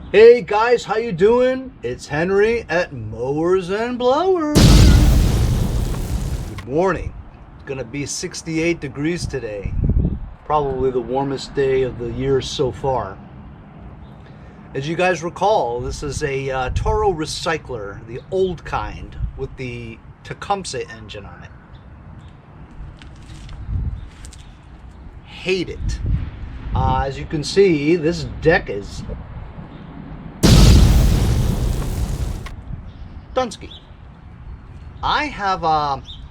Hey guys, how you doing? It's Henry at Mowers and Blowers. Good morning. It's gonna be 68 degrees today. Probably the warmest day of the year so far. As you guys recall, this is a Toro recycler, the old kind, with the Tecumseh engine on it. Hate it. As you can see, this deck is Dunsky. I have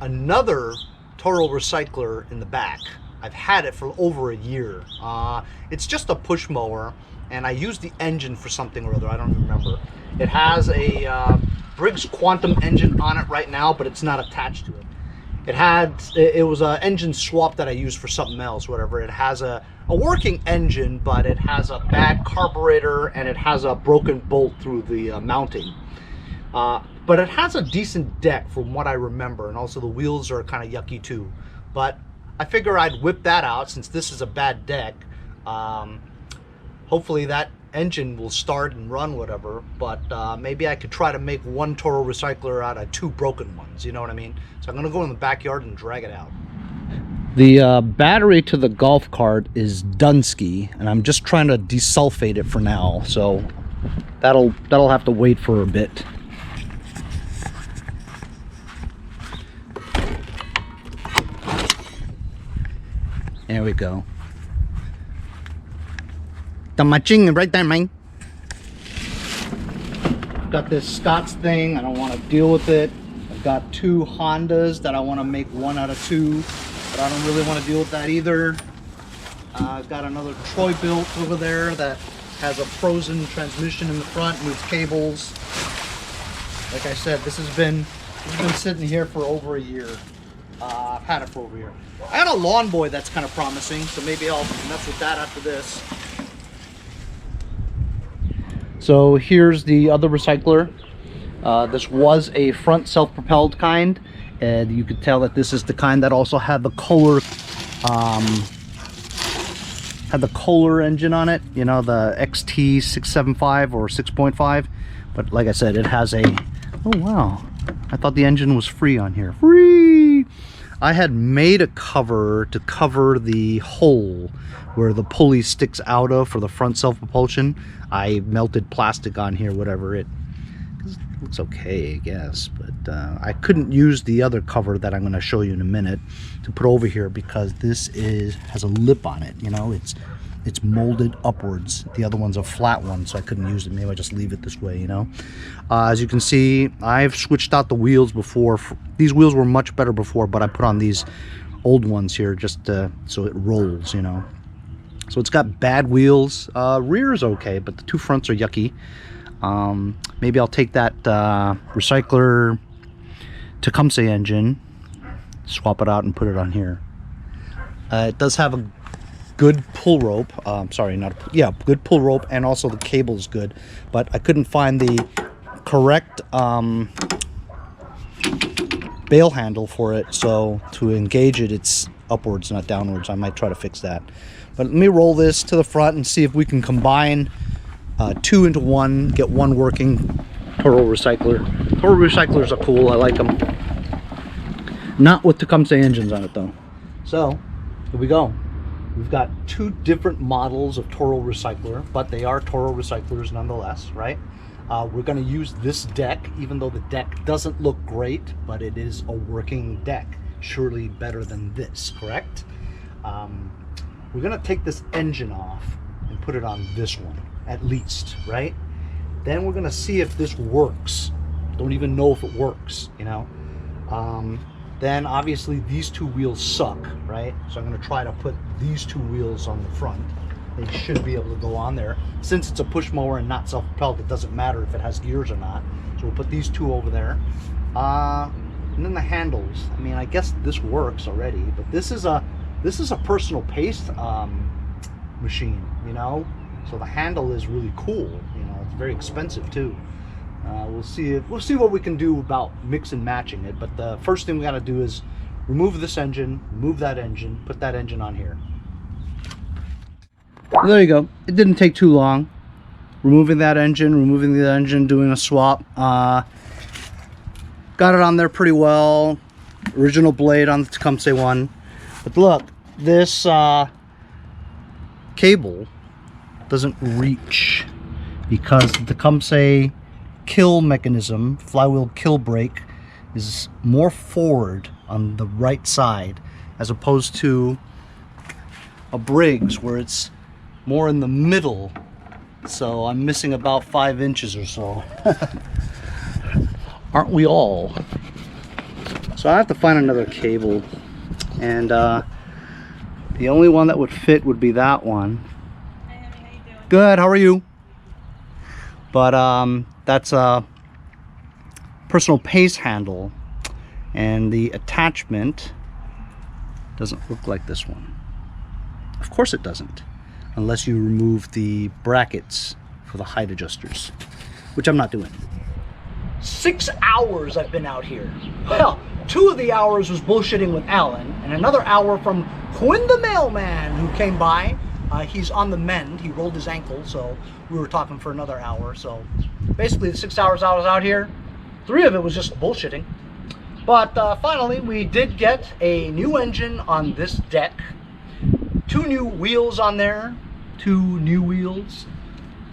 another Toro recycler in the back. I've had it for over a year. It's just a push mower, and I use the engine for something or other. I don't remember. It has a Briggs Quantum engine on it right now, but it's not attached to it. It was an engine swap that I used for something else, whatever. It has a working engine, but it has a bad carburetor and it has a broken bolt through the mounting. But it has a decent deck from what I remember, and also the wheels are kind of yucky too. But I figure I'd whip that out since this is a bad deck. Hopefully that engine will start and run, whatever. But maybe I could try to make one Toro recycler out of two broken ones, you know what I mean? So I'm gonna go in the backyard and drag it out. The battery to the golf cart is Dunsky, and I'm just trying to desulfate it for now. So that'll have to wait for a bit. There we go. The matching right there, man. Got this Scott's thing. I don't want to deal with it. I've got two Hondas that I want to make one out of two, but I don't really want to deal with that either. I've got another Troy built over there that has a frozen transmission in the front, moves cables. Like I said, this has been sitting here for over a year. I've had it for over a year. I got a lawn boy that's kind of promising, so maybe I'll mess with that after this. So here's the other recycler. This was a front self-propelled kind, and you could tell that this is the kind that also had the Kohler engine on it. You know, the XT 6.75 or 6.5. But like I said, it has a. Oh wow! I thought the engine was free on here. Free! I had made a cover to cover the hole where the pulley sticks out of for the front self-propulsion. I melted plastic on here, whatever. It looks okay, I guess, but I couldn't use the other cover that I'm going to show you in a minute to put over here because this has a lip on it. You know, it's molded upwards. The other one's a flat one, so I couldn't use it. Maybe I just leave it this way, you know. As you can see, I've switched out the wheels before. These wheels were much better before, but I put on these old ones here just so it rolls, you know. So it's got bad wheels. Rear is okay, but the two fronts are yucky. Maybe I'll take that recycler Tecumseh engine, swap it out and put it on here. It does have a good pull rope. Good pull rope, and also the cable is good, but I couldn't find the correct bail handle for it, so to engage it, it's upwards, not downwards. I might try to fix that. But let me roll this to the front and see if we can combine two into one, get one working Toro recycler. Toro recyclers are cool, I like them. Not with Tecumseh engines on it though. So, here we go. We've got two different models of Toro recycler, but they are Toro recyclers nonetheless, right? We're going to use this deck, even though the deck doesn't look great, but it is a working deck. Surely better than this, correct? We're going to take this engine off and put it on this one, at least, right? Then we're going to see if this works. Don't even know if it works, you know? Then obviously these two wheels suck, right? So I'm going to try to put these two wheels on the front. They should be able to go on there. Since it's a push mower and not self-propelled, it doesn't matter if it has gears or not. So we'll put these two over there. And then the handles. I mean, I guess this works already, but this is a personal pace machine, you know? So the handle is really cool, you know, it's very expensive too. We'll see what we can do about mix and matching it, but the first thing we got to do is remove this engine, remove that engine, put that engine on here. There you go. It didn't take too long. removing the engine, doing a swap. Got it on there pretty well. Original blade on the Tecumseh one. But look, this cable doesn't reach because the Tecumseh kill mechanism, flywheel kill brake, is more forward on the right side as opposed to a Briggs where it's more in the middle. So I'm missing about 5 inches or so. Aren't we all? So I have to find another cable, and the only one that would fit would be that one. Hi, honey, how you doing? Good, how are you? But that's a personal pace handle, and the attachment doesn't look like this one. Of course it doesn't, unless you remove the brackets for the height adjusters, which I'm not doing. 6 hours I've been out here. Well, 2 of the hours was bullshitting with Alan, and another hour from Quinn the mailman who came by. He's on the mend. He rolled his ankle, so we were talking for another hour. So basically the 6 hours I was out here, 3 of it was just bullshitting. But finally we did get a new engine on this deck. 2 new wheels on there, 2 new wheels.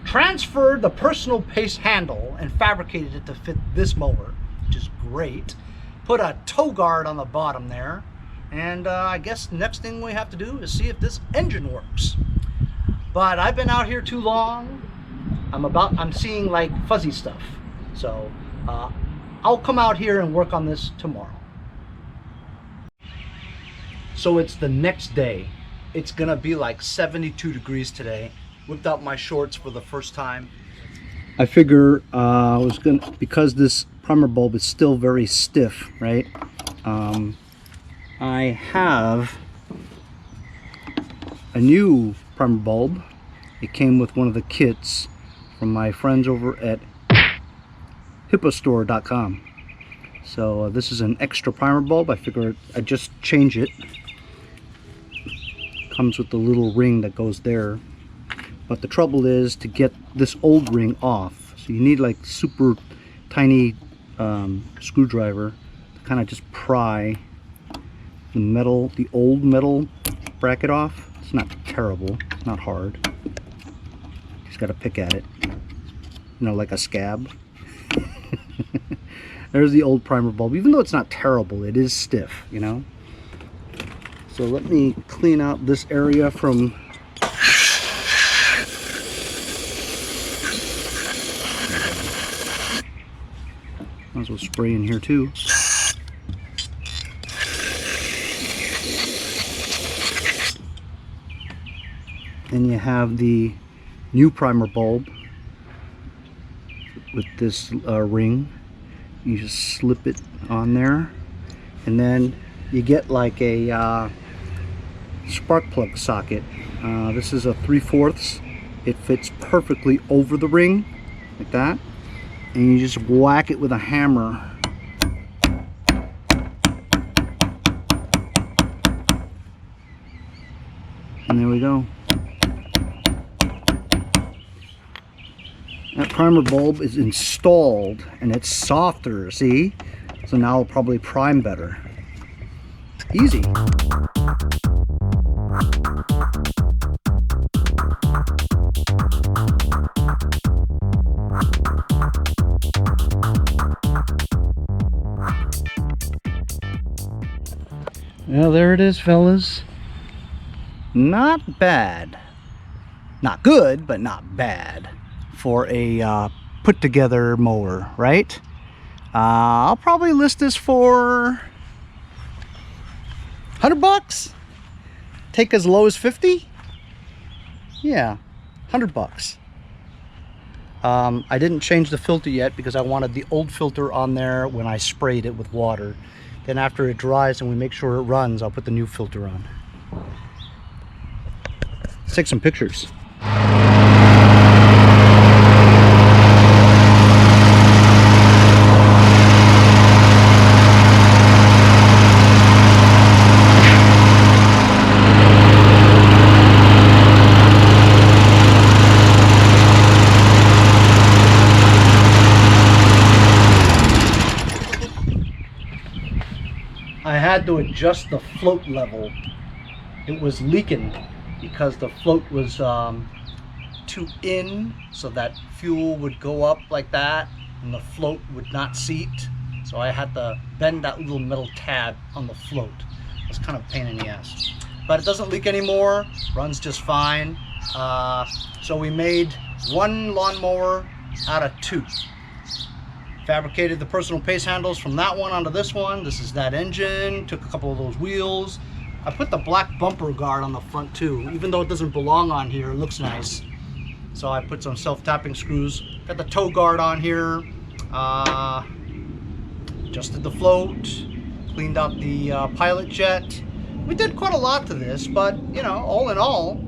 Transferred the personal pace handle and fabricated it to fit this mower, which is great. Put a tow guard on the bottom there, and I guess the next thing we have to do is see if this engine works. But I've been out here too long. I'm seeing like fuzzy stuff, so I'll come out here and work on this tomorrow. So it's the next day. It's gonna be like 72 degrees today. Whipped out my shorts for the first time. I figure I was gonna, because this primer bulb is still very stiff, right? I have a new primer bulb. It came with one of the kits from my friends over at hippostore.com. So this is an extra primer bulb. I figured I'd just change it. Comes with the little ring that goes there. But the trouble is to get this old ring off. So you need like super tiny screwdriver to kind of just pry the old metal bracket off. It's not terrible, it's not hard. Just got to pick at it, you know, like a scab. There's the old primer bulb. Even though it's not terrible, it is stiff, you know. So let me clean out this area from might as well spray in here too. Then you have the new primer bulb with this ring. You just slip it on there, and then you get like a spark plug socket. This is a 3/4. It fits perfectly over the ring, like that. And you just whack it with a hammer. And there we go. That primer bulb is installed and it's softer, see? So now it'll probably prime better. Easy. Well, there it is, fellas. Not bad. Not good, but not bad for a put together mower, right? I'll probably list this for $100. Take as low as 50. Yeah, $100. I didn't change the filter yet because I wanted the old filter on there when I sprayed it with water. Then after it dries and we make sure it runs, I'll put the new filter on. Let's take some pictures. had to adjust the float level. It was leaking because the float was too in, so that fuel would go up like that and the float would not seat. So I had to bend that little metal tab on the float. It's kind of a pain in the ass. But it doesn't leak anymore, runs just fine. So we made one lawnmower out of 2. Fabricated the personal pace handles from that one onto this one. This is that engine, took a couple of those wheels. I put the black bumper guard on the front too, even though it doesn't belong on here, it looks nice. So I put some self-tapping screws. Got the toe guard on here. Adjusted the float, cleaned out the pilot jet. We did quite a lot to this, but you know, all in all,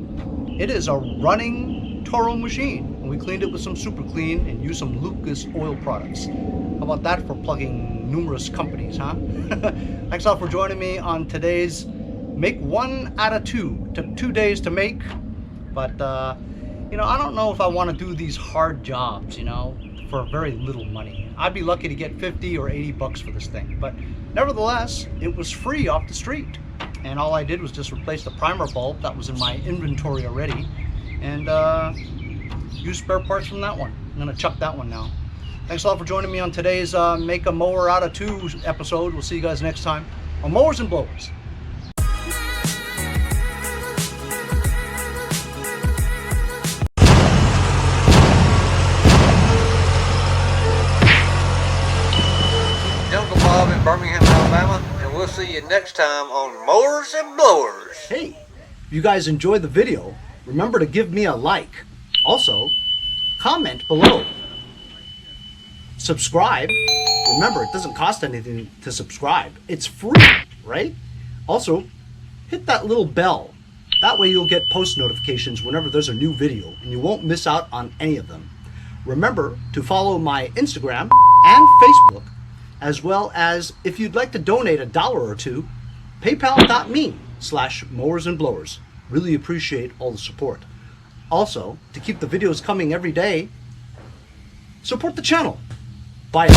it is a running Toro machine. And we cleaned it with some Super Clean and used some Lucas oil products. How about that for plugging numerous companies, huh? Thanks all for joining me on today's Make 1 out of 2. Took 2 days to make, but you know, I don't know if I want to do these hard jobs, you know, for very little money. I'd be lucky to get 50 or 80 bucks for this thing, but nevertheless, it was free off the street. And all I did was just replace the primer bulb that was in my inventory already, and use spare parts from that one. I'm gonna chuck that one now. Thanks a lot for joining me on today's Make a Mower Out of 2 episode. We'll see you guys next time on Mowers and Blowers. Uncle Bob in Birmingham, Alabama, and we'll see you next time on Mowers and Blowers. Hey, if you guys enjoyed the video, remember to give me a like. Also, comment below. Subscribe. Remember, it doesn't cost anything to subscribe. It's free, right? Also, hit that little bell. That way you'll get post notifications whenever there's a new video, and you won't miss out on any of them. Remember to follow my Instagram and Facebook, as well as if you'd like to donate $1 or 2, paypal.me/mowers and blowers. Really appreciate all the support. Also, to keep the videos coming every day, support the channel. Bye.